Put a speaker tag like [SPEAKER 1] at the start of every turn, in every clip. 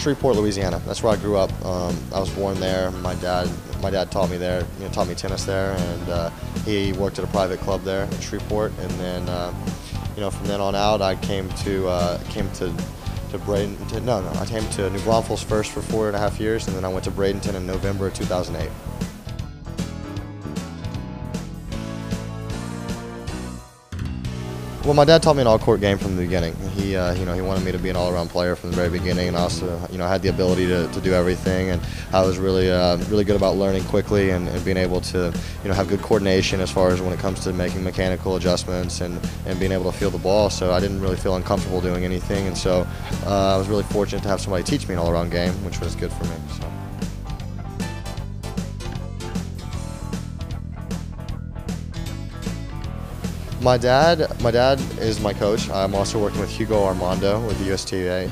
[SPEAKER 1] Shreveport, Louisiana. That's where I grew up. I was born there. My dad taught me there. Taught me tennis there, and he worked at a private club there in Shreveport. And then, from then on out, I came to Bradenton. No, I came to New Braunfels first for 4.5 years, and then I went to Bradenton in November of 2008. Well, my dad taught me an all-court game from the beginning. He wanted me to be an all-around player from the very beginning, and I also, had the ability to do everything. And I was really good about learning quickly and being able to, have good coordination as far as when it comes to making mechanical adjustments and being able to feel the ball. So I didn't really feel uncomfortable doing anything, and so I was really fortunate to have somebody teach me an all-around game, which was good for me. So. My dad is my coach. I'm also working with Hugo Armando with the USTA.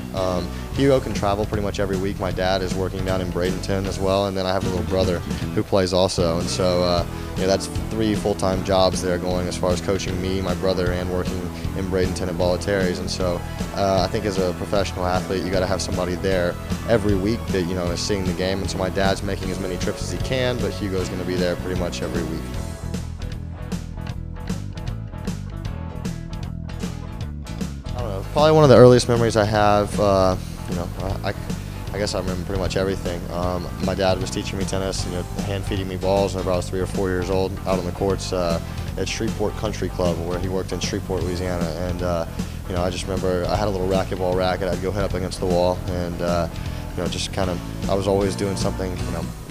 [SPEAKER 1] Hugo can travel pretty much every week. My dad is working down in Bradenton as well, and then I have a little brother who plays also. And so, that's 3 full-time jobs there going as far as coaching me, my brother, and working in Bradenton at Bollettieri's. And so, I think as a professional athlete, you got to have somebody there every week that is seeing the game. And so my dad's making as many trips as he can, but Hugo's going to be there pretty much every week. Probably one of the earliest memories I have, I guess I remember pretty much everything. My dad was teaching me tennis, hand-feeding me balls whenever I was 3 or 4 years old out on the courts at Shreveport Country Club, where he worked in Shreveport, Louisiana. And, I just remember I had a little racquetball racket. I'd go head up against the wall and, I was always doing something,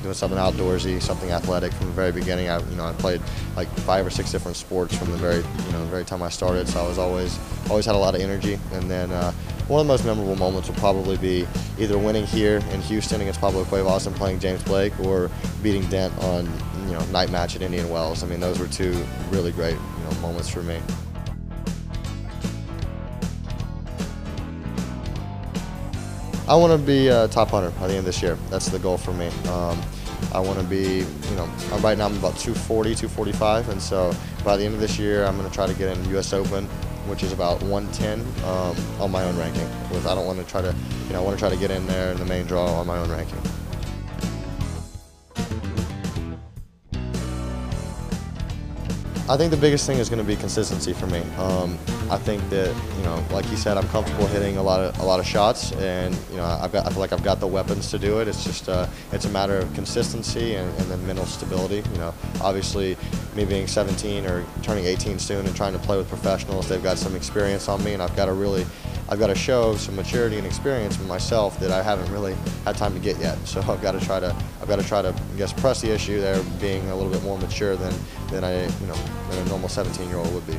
[SPEAKER 1] doing something outdoorsy, something athletic from the very beginning. I played like 5 or 6 different sports from the very time I started. So I was always had a lot of energy. And then one of the most memorable moments will probably be either winning here in Houston against Pablo Cuevas and playing James Blake, or beating Dent on night match at Indian Wells. I mean, those were 2 really great moments for me. I want to be a top 100 by the end of this year. That's the goal for me. I want to be, right now I'm about 240, 245, and so by the end of this year, I'm going to try to get in U.S. Open, which is about 110 on my own ranking. I don't want to try to, I want to try to get in there in the main draw on my own ranking. I think the biggest thing is going to be consistency for me. I think that, like you said, I'm comfortable hitting a lot of shots, and I feel like I've got the weapons to do it. It's just it's a matter of consistency and then mental stability. Obviously, me being 17 or turning 18 soon and trying to play with professionals, they've got some experience on me, and I've got to show some maturity and experience in myself that I haven't really had time to get yet. So I've got to try to, I guess, press the issue there, being a little bit more mature than than a normal 17-year-old would be.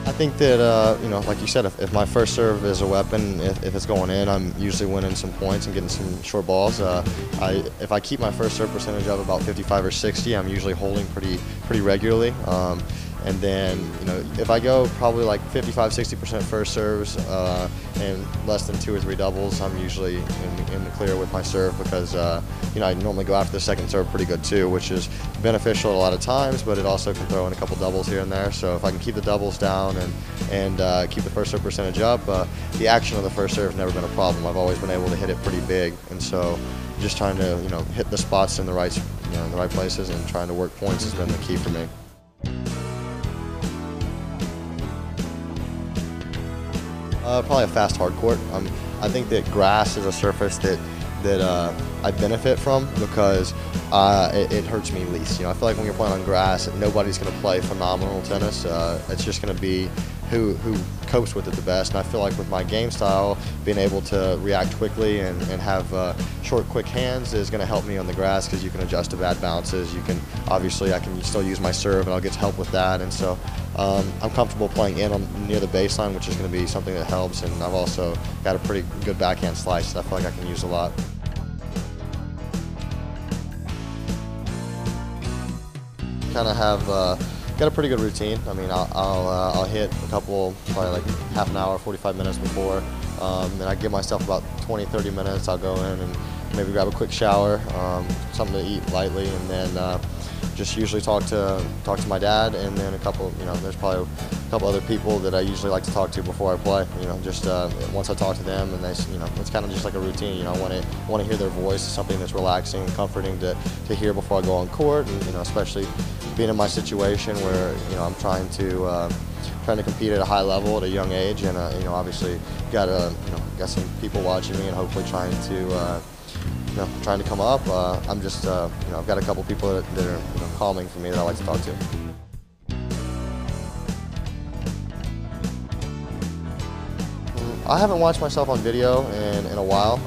[SPEAKER 1] I think that, like you said, if my first serve is a weapon, if it's going in, I'm usually winning some points and getting some short balls. If I keep my first serve percentage of about 55 or 60, I'm usually holding pretty regularly. And then, if I go probably like 55–60% first serves and less than 2 or 3 doubles, I'm usually in the clear with my serve, because, I normally go after the second serve pretty good too, which is beneficial a lot of times, but it also can throw in a couple doubles here and there. So if I can keep the doubles down and keep the first serve percentage up, the action of the first serve has never been a problem. I've always been able to hit it pretty big, and so just trying to, hit the spots in the right places and trying to work points has been the key for me. Probably a fast hard court. I think that grass is a surface that I benefit from, because it hurts me least. I feel like when you're playing on grass, nobody's going to play phenomenal tennis. It's just going to be who copes with it the best. And I feel like with my game style, being able to react quickly and have short, quick hands is going to help me on the grass, because you can adjust to bad bounces. I can still use my serve, and I'll get help with that. And so I'm comfortable playing near the baseline, which is going to be something that helps. And I've also got a pretty good backhand slice that I feel like I can use a lot. Kind of have got a pretty good routine. I mean, I'll hit a couple, probably like half an hour, 45 minutes before. Then I give myself about 20–30 minutes. I'll go in and maybe grab a quick shower, something to eat lightly, and then just usually talk to my dad, and then there's probably a couple other people that I usually like to talk to before I play. You know, just once I talk to them, and you know, it's kind of just like a routine. You know, I want to hear their voice, something that's relaxing and comforting to hear before I go on court, and you know, especially being in my situation where you know I'm trying to compete at a high level at a young age, and you know, obviously got some people watching me, and hopefully trying to come up. I'm just you know, I've got a couple people that are calming for me that I like to talk to. I haven't watched myself on video in a while.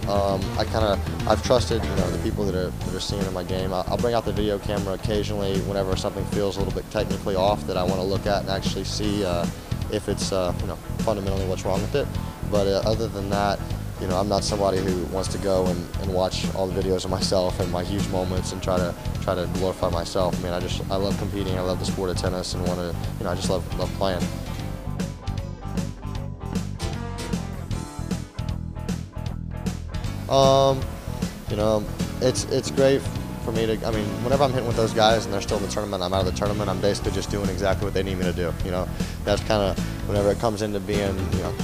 [SPEAKER 1] I've trusted the people that are seeing in my game. I'll bring out the video camera occasionally whenever something feels a little bit technically off that I want to look at and actually see if it's fundamentally what's wrong with it. But other than that, I'm not somebody who wants to go and watch all the videos of myself and my huge moments and try to glorify myself. I mean, I love competing. I love the sport of tennis, and I just love playing. It's great for me to, I mean, whenever I'm hitting with those guys and they're still in the tournament, I'm out of the tournament, I'm basically just doing exactly what they need me to do. That's kind of, whenever it comes into being,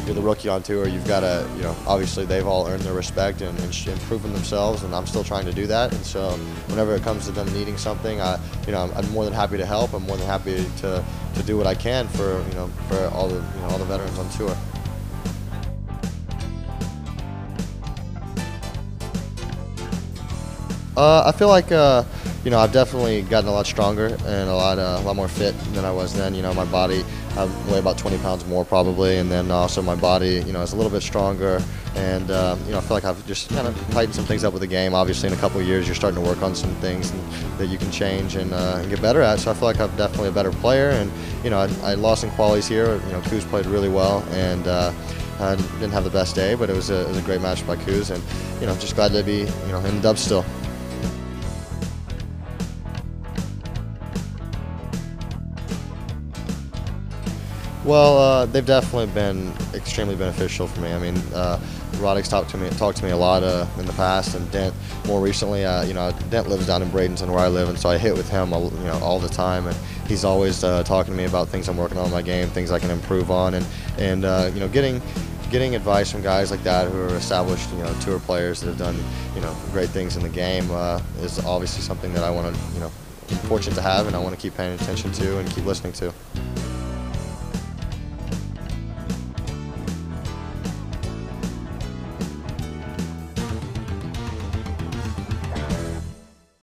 [SPEAKER 1] you're the rookie on tour, you've got to, obviously they've all earned their respect and proven themselves, and I'm still trying to do that. And so whenever it comes to them needing something, I'm more than happy to help. I'm more than happy to do what I can for all the veterans on tour. I feel like I've definitely gotten a lot stronger and a lot more fit than I was then. My body, I weigh about 20 pounds more probably, and then also my body is a little bit stronger, and I feel like I've just kind of tightened some things up with the game. Obviously in a couple of years you're starting to work on some things that you can change and get better at, so I feel like I'm definitely a better player. And I lost some qualities here. Kuz played really well, and I didn't have the best day, but it was a great match by Kuz, and just glad to be in the dub still. Well, they've definitely been extremely beneficial for me. I mean, Roddick's talked to me a lot in the past, and Dent more recently. Dent lives down in Bradenton where I live, and so I hit with him all the time, and he's always talking to me about things I'm working on in my game, things I can improve on, and getting advice from guys like that who are established tour players that have done great things in the game is obviously something that I want to fortunate to have, and I want to keep paying attention to and keep listening to.